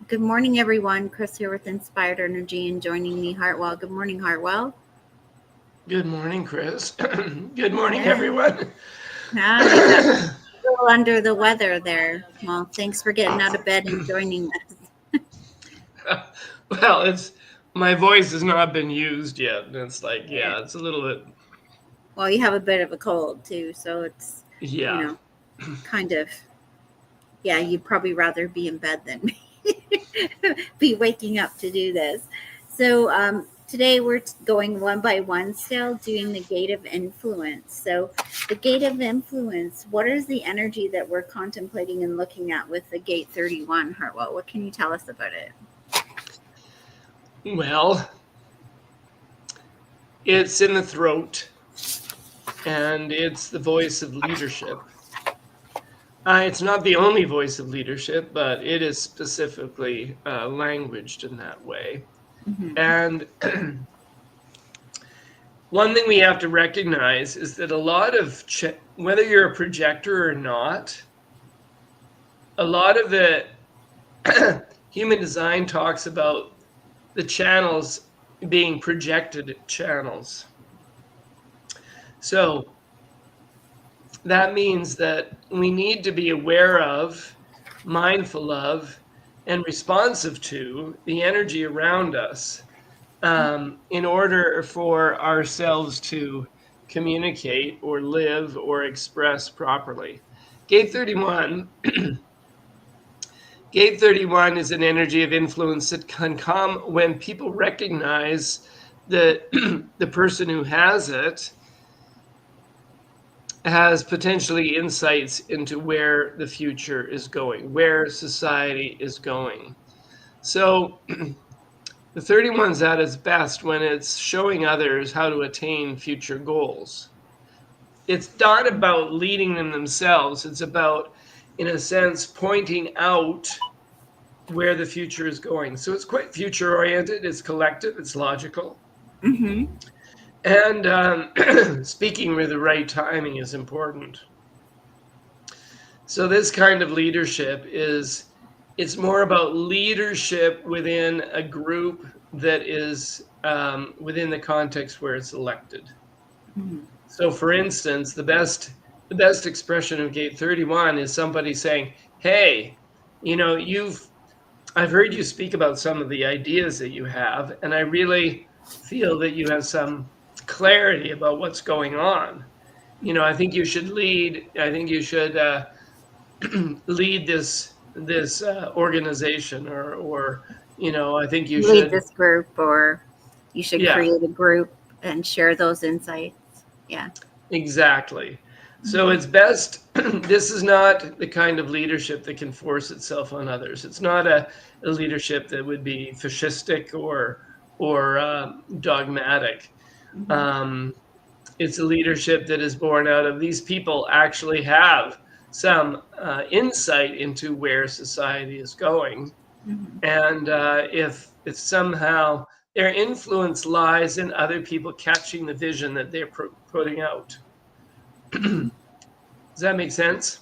Good morning, everyone. Kris here with Inspired Energy and joining me, Hartwell. Good morning, Hartwell. Good morning, Kris. Good morning, Yeah. everyone. You sound a little under the weather there. Well, thanks for getting out of bed and joining us. Well, it's my voice has not been used yet. And it's like, Yeah. yeah, it's a little bit, Well, you have a bit of a cold too, so it's, you yeah. know, kind of, yeah, you'd probably rather be in bed than be waking up to do this. So today we're going one by one still doing the gate of influence. So the gate of influence, what is the energy that we're contemplating and looking at with the gate 31, Hartwell? What can you tell us about it? Well, it's in the throat and it's the voice of leadership. It's not the only voice of leadership, but it is specifically languaged in that way. Mm-hmm. And one thing we have to recognize is that a lot of, whether you're a projector or not, a lot of the human design talks about the channels being projected channels. So that means that we need to be aware of, mindful of, and responsive to the energy around us in order for ourselves to communicate or live or express properly. Gate 31 Gate 31 is an energy of influence that can come when people recognize that the person who has it has potentially insights into where the future is going, where society is going. So the 31's at its best when it's showing others how to attain future goals. It's not about leading them themselves. It's about, in a sense, pointing out where the future is going. So it's quite future oriented, it's collective, it's logical. Mm-hmm. And speaking with the right timing is important. So this kind of leadership is, it's more about leadership within a group that is within the context where it's elected. Mm-hmm. So for instance, the best expression of gate 31 is somebody saying, hey, I've heard you speak about some of the ideas that you have, and I really feel that you have some clarity about what's going on. I think you should lead. I think you should lead this organization, or I think you Lead should. this group, or you should Yeah, create a group and share those insights. Yeah. exactly. So Mm-hmm. it's best. This is not the kind of leadership that can force itself on others. It's not a leadership that would be fascistic or dogmatic. Mm-hmm. Um, it's a leadership that is born out of these people actually have some insight into where society is going, Mm-hmm. and if it's somehow their influence lies in other people catching the vision that they're putting out. Mm-hmm. Does that make sense?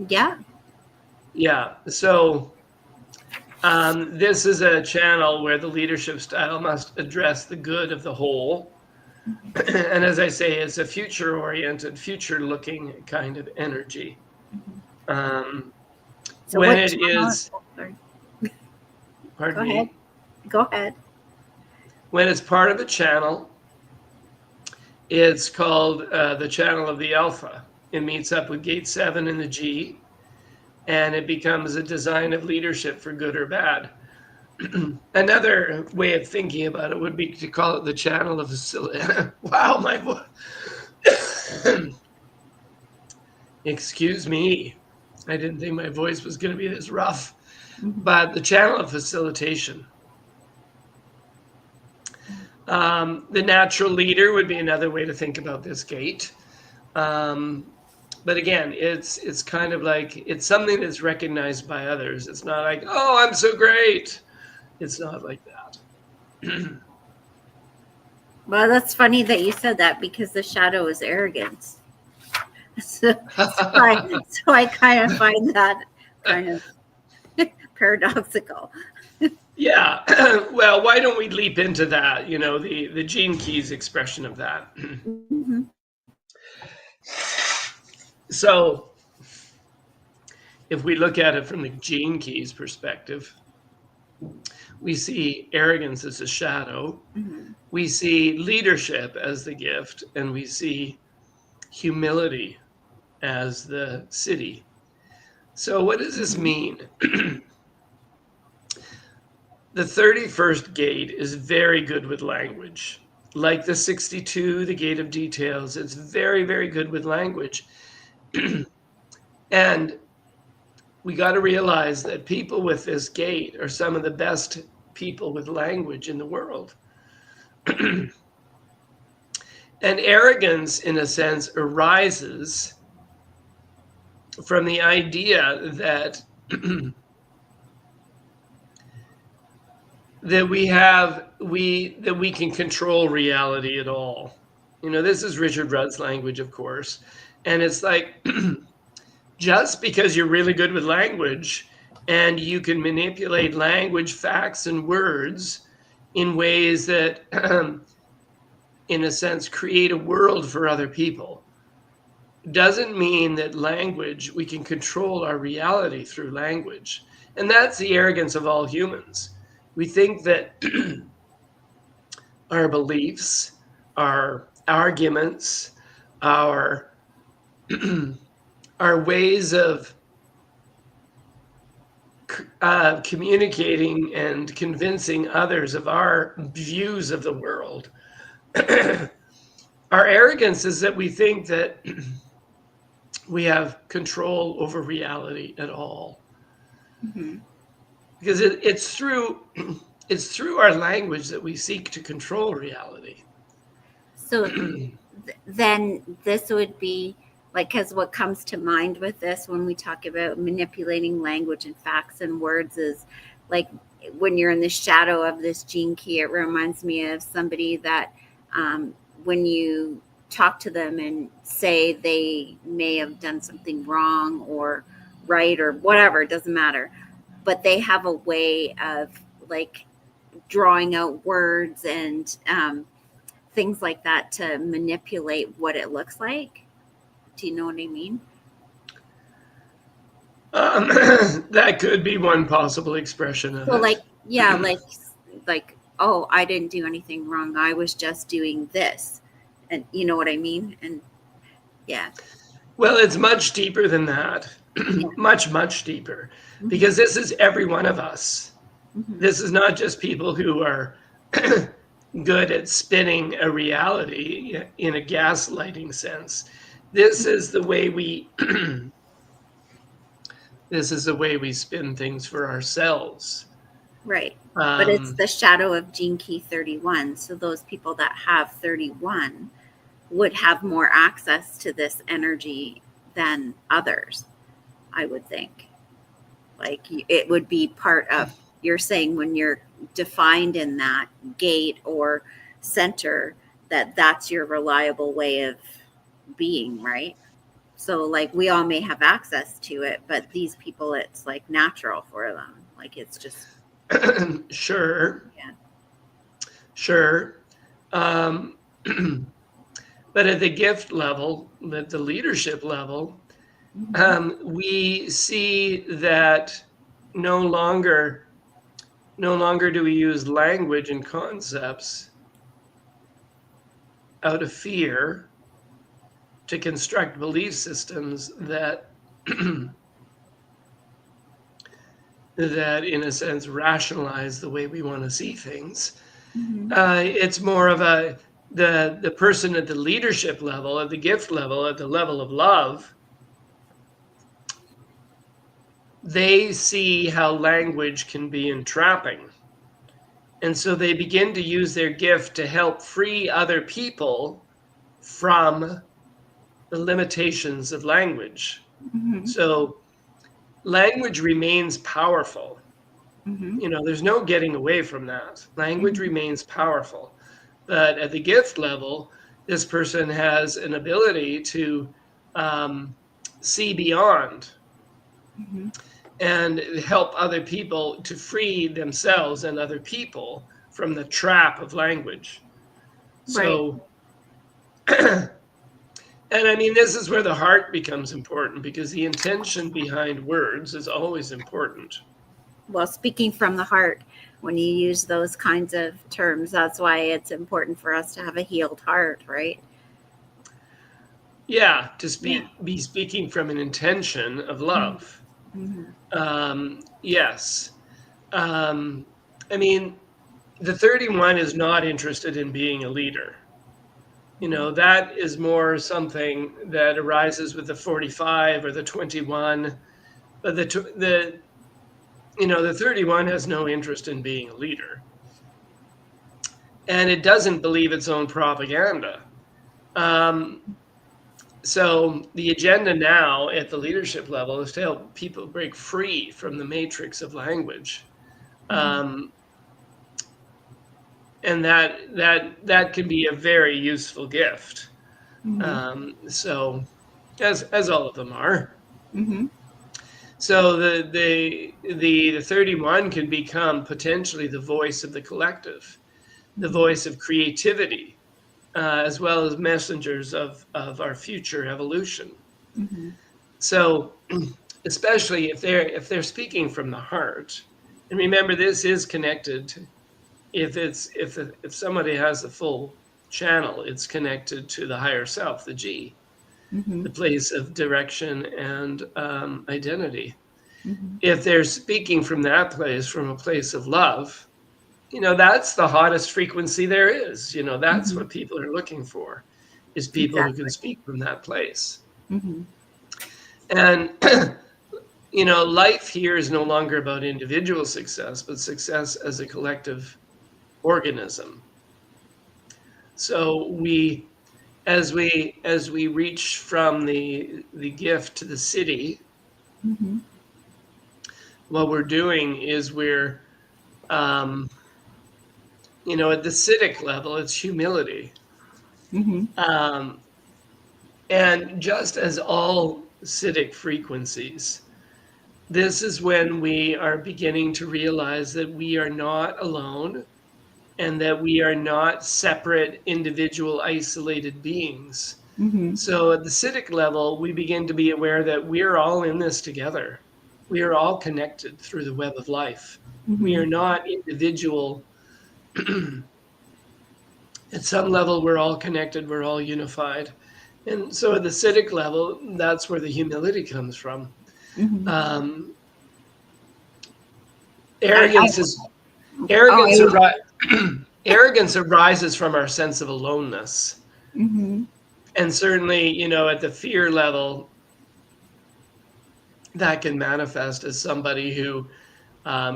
Yeah. Yeah. So this is a channel where the leadership style must address the good of the whole. And as I say, it's a future oriented, future looking kind of energy. Mm-hmm. Um, So when what it channel? is, Oh, sorry. Go pardon ahead. me, Go ahead. when it's part of a channel, it's called the channel of the alpha. It meets up with gate 7 in the G, and it becomes a design of leadership for good or bad. Another way of thinking about it would be to call it the channel of facility. Wow, my voice. Excuse me. I didn't think my voice was going to be this rough. Mm-hmm. But the channel of facilitation. The natural leader would be another way to think about this gate. But again, it's kind of like it's something that's recognized by others. It's not like, oh, I'm so great. It's not like that. Well, that's funny that you said that because the shadow is arrogance. So, so I kind of find that kind of paradoxical. Yeah. Well, why don't we leap into that? The Gene Keys expression of that. Mm-hmm. So, if we look at it from the Gene Keys perspective, we see arrogance as a shadow, Mm-hmm. we see leadership as the gift, and we see humility as the city. So, what does this mean? The 31st gate is very good with language. Like the 62, the gate of details, it's very, very good with language. And we got to realize that people with this gate are some of the best people with language in the world. And arrogance, in a sense, arises from the idea that that we can control reality at all. This is Richard Rudd's language, of course, and it's like just because you're really good with language and you can manipulate language, facts, and words in ways that, in a sense, create a world for other people, doesn't mean that we can control our reality through language. And that's the arrogance of all humans. We think that our beliefs, our arguments, our our ways of communicating and convincing others of our views of the world. Our arrogance is that we think that we have control over reality at all. Mm-hmm. Because it's through our language that we seek to control reality. So then this would be like, because what comes to mind with this when we talk about manipulating language and facts and words is like when you're in the shadow of this gene key, it reminds me of somebody that when you talk to them and say they may have done something wrong or right or whatever, it doesn't matter, but they have a way of like drawing out words and things like that to manipulate what it looks like. Do you know what I mean? That could be one possible expression of So it. like, yeah, like, oh, I didn't do anything wrong. I was just doing this. And you know what I mean? And yeah. Well, it's much deeper than that. Yeah. Much, much deeper. Mm-hmm. Because this is every one of us. Mm-hmm. This is not just people who are good at spinning a reality in a gaslighting sense. This is the way we this is the way we spin things for ourselves. Right. But it's the shadow of gene key 31. So those people that have 31 would have more access to this energy than others, I would think. Like it would be part of, you're saying when you're defined in that gate or center, that's your reliable way of being, right? So like we all may have access to it, but these people, it's like natural for them. Like it's just Sure. Yeah. Sure. But at the gift level, at the leadership level, we see that no longer do we use language and concepts out of fear to construct belief systems that that in a sense rationalize the way we want to see things. It's more of the person at the leadership level, at the gift level, at the level of love. They see how language can be entrapping. And so they begin to use their gift to help free other people from the limitations of language. So language remains powerful. There's no getting away from that. Language remains powerful. But at the gift level, this person has an ability to see beyond. and help other people to free themselves and other people from the trap of language. Right. So, and I mean, this is where the heart becomes important, because the intention behind words is always important. Well, speaking from the heart, when you use those kinds of terms, that's why it's important for us to have a healed heart, right? Yeah, to Yeah. be speaking from an intention of love. Mm-hmm. Yes. Um, I mean, the 31 is not interested in being a leader. That is more something that arises with the 45 or the 21. But the 31 has no interest in being a leader, and it doesn't believe its own propaganda. Um, so the agenda now at the leadership level is to help people break free from the matrix of language. Mm-hmm. Um, and that can be a very useful gift. Mm-hmm. So as all of them are. Mm-hmm. So the 31 can become potentially the voice of the collective, the Mm-hmm. voice of creativity, as well as messengers of our future evolution. Mm-hmm. So especially if they're speaking from the heart, and remember, this is connected. If somebody has the full channel, it's connected to the higher self, the G, Mm-hmm. the place of direction and identity. Mm-hmm. If they're speaking from that place, from a place of love, that's the hottest frequency there is. That's Mm-hmm. what people are looking for, is people who can Exactly. speak from that place. Mm-hmm. And life here is no longer about individual success, but success as a collective organism. So as we reach from the gift to the city, Mm-hmm. what we're doing is we're um, at the citic level, it's humility. Mm-hmm. Um, and just as all citic frequencies, this is when we are beginning to realize that we are not alone, and that we are not separate, individual, isolated beings. Mm-hmm. So at the citic level, we begin to be aware that we're all in this together. We are all connected through the web of life. We Mm-hmm. are not individual. At some level, we're all connected, we're all unified. And so at the citic level, that's where the humility comes from. Mm-hmm. Um, I arrogance is oh arrogance I arrogance arises from our sense of aloneness. mm-hmm. And certainly, at the fear level, that can manifest as somebody who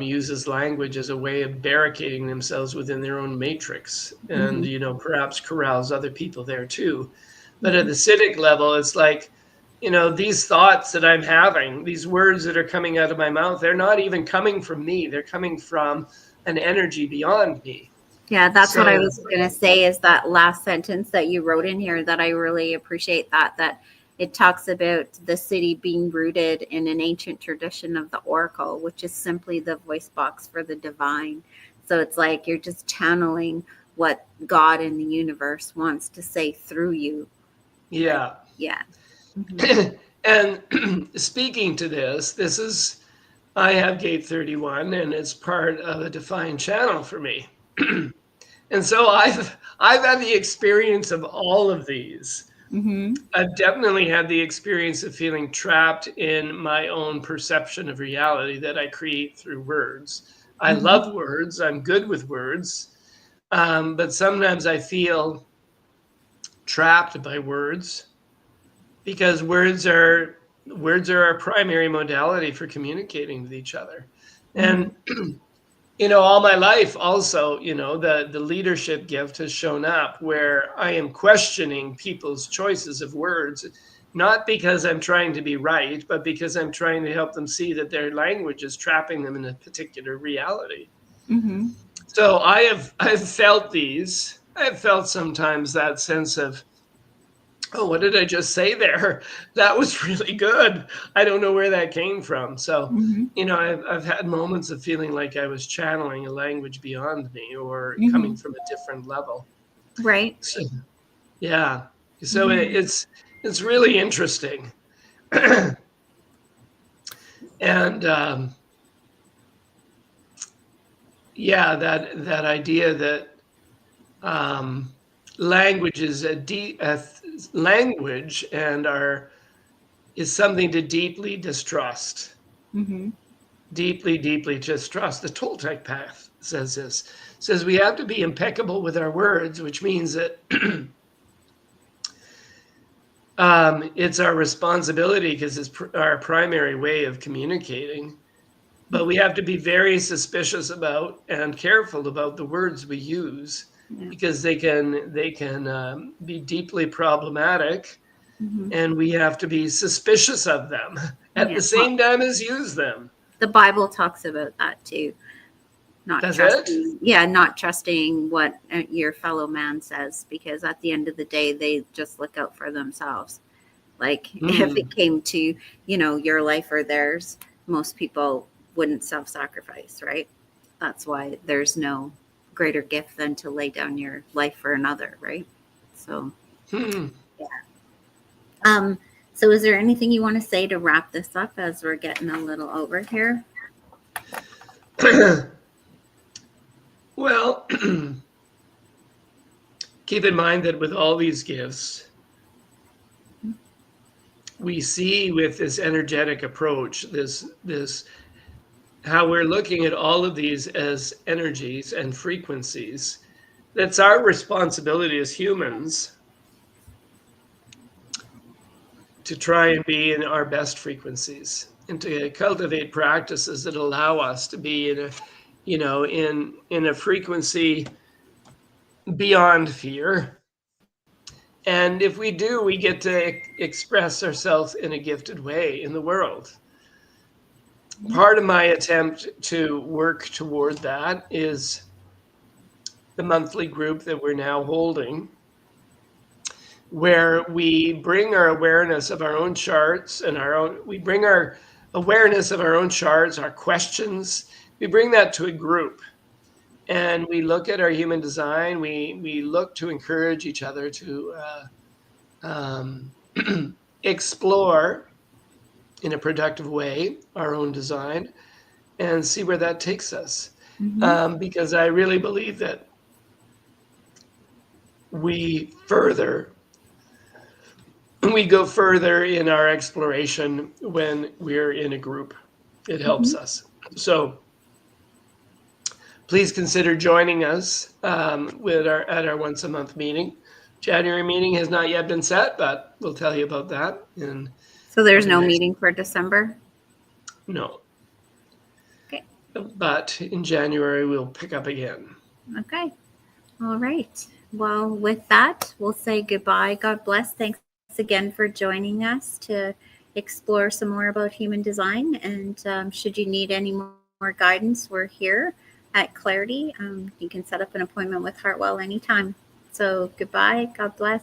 uses language as a way of barricading themselves within their own matrix, and Mm-hmm. perhaps corrals other people there too. But at Mm-hmm. the citic level, it's like, these thoughts that I'm having, these words that are coming out of my mouth, they're not even coming from me. They're coming from an energy beyond me. Yeah, that's what I So was going to say is that last sentence that you wrote in here that I really appreciate that it talks about the city being rooted in an ancient tradition of the oracle, which is simply the voice box for the divine. So it's like you're just channeling what God in the universe wants to say through you. Like, yeah. yeah. Hmm. And speaking to this is, I have gate 31, and it's part of a defined channel for me. And so I've had the experience of all of these. Hmm. I've definitely had the experience of feeling trapped in my own perception of reality that I create through words. I Hmm. love words. I'm good with words. But sometimes I feel trapped by words, because words are our primary modality for communicating with each other. Hmm. And all my life also, the leadership gift has shown up where I am questioning people's choices of words, not because I'm trying to be right, but because I'm trying to help them see that their language is trapping them in a particular reality. Hmm. So I've felt these. I've felt sometimes that sense of oh, what did I just say there? That was really good. I don't know where that came from. So, Mm-hmm. I've had moments of feeling like I was channeling a language beyond me or Mm-hmm. coming from a different level. Right. So, yeah. So Mm-hmm. it's really interesting. And yeah, that idea that um, language is language and are is something to deeply distrust. Mm-hmm. Deeply, deeply distrust. The Toltec path says this. Says we have to be impeccable with our words, which means that it's our responsibility because it's our primary way of communicating. But we have to be very suspicious about and careful about the words we use Yeah. because they can be deeply problematic, Mm-hmm. and we have to be suspicious of them at Yeah. the same time as use them. The Bible talks about that too. Not Does it? trusting, yeah, not trusting what your fellow man says, because at the end of the day, they just look out for themselves. Like if Hmm. it came to, your life or theirs, most people wouldn't self-sacrifice, right? That's why there's no greater gift than to lay down your life for another, right? So, Hmm. yeah. Um, so is there anything you want to say to wrap this up as we're getting a little over here? Well, keep in mind that with all these gifts, we see with this energetic approach, this how we're looking at all of these as energies and frequencies. That's our responsibility as humans to try and be in our best frequencies and to cultivate practices that allow us to be in a in a frequency beyond fear. And if we do, we get to express ourselves in a gifted way in the world. Part of my attempt to work toward that is the monthly group that we're now holding, where we bring our awareness of our own charts and we bring our awareness of our own charts, our questions, we bring that to a group. And we look at our human design. We look to encourage each other to um, explore in a productive way our own design and see where that takes us. Mm-hmm. Because I really believe that we further we go further in our exploration when we're in a group. It Mm-hmm. helps us. So please consider joining us at our once a month meeting. January meeting has not yet been set, but we'll tell you about that in So there's probably no next. meeting for December. No, Okay. but in January we'll pick up again. Okay. All right. Well, with that, we'll say goodbye. God bless. Thanks again for joining us to explore some more about human design. And should you need any more guidance, we're here at Clair-i-tea. You can set up an appointment with Hartwell anytime. So goodbye. God bless.